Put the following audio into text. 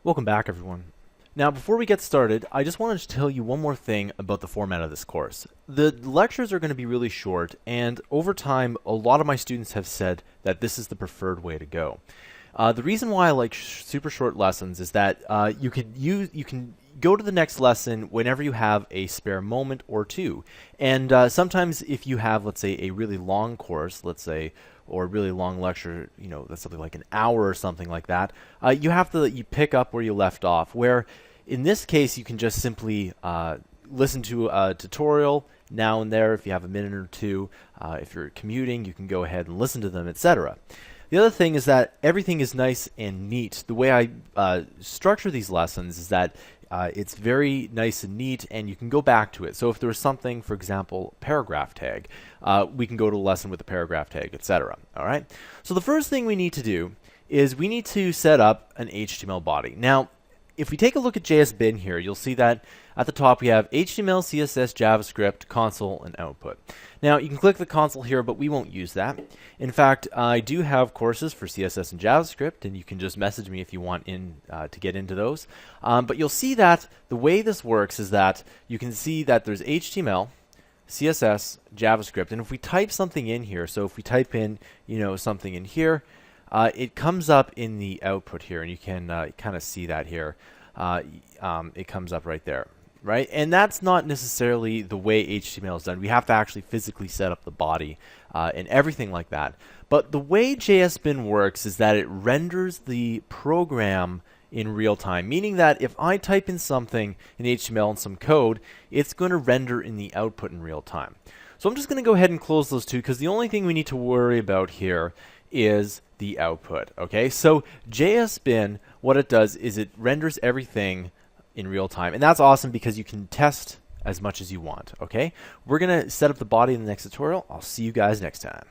Welcome back, everyone. Now, before we get started, I just wanted to tell you one more thing about the format of this course. The lectures are going to be really short, and over time, a lot of my students have said that this is the preferred way to go. The reason why I like super short lessons is that you can go to the next lesson whenever you have a spare moment or two. And sometimes if you have, let's say, a really long course, let's say, or a really long lecture, that's something like an hour or something like that, you pick up where you left off, where in this case you can just simply listen to a tutorial now and there if you have a minute or two. If you're commuting, you can go ahead and listen to them, etc. The other thing is that everything is nice and neat. The way I structure these lessons is that it's very nice and neat, and you can go back to it. So if there's something, for example, paragraph tag, we can go to a lesson with a paragraph tag, etc. All right. So the first thing we need to do is we need to set up an HTML body. Now, if we take a look at JSBin here, you'll see that at the top we have HTML, CSS, JavaScript, console, and output. Now, you can click the console here, but we won't use that. In fact, I do have courses for CSS and JavaScript, and you can just message me if you want to get into those. But you'll see that the way this works is that you can see that there's HTML, CSS, JavaScript, and if we type something in here, so if we type in, something in here, it comes up in the output here, and you can kind of see that here. It comes up right there, right? And that's not necessarily the way HTML is done. We have to actually physically set up the body and everything like that. But the way JSBin works is that it renders the program in real time, meaning that if I type in something in HTML and some code, it's going to render in the output in real time. So I'm just going to go ahead and close those two, because the only thing we need to worry about here is the output. Okay, so JSBin, what it does is it renders everything in real time, and that's awesome because you can test as much as you want. Okay, we're gonna set up the body in the next tutorial. I'll see you guys next time.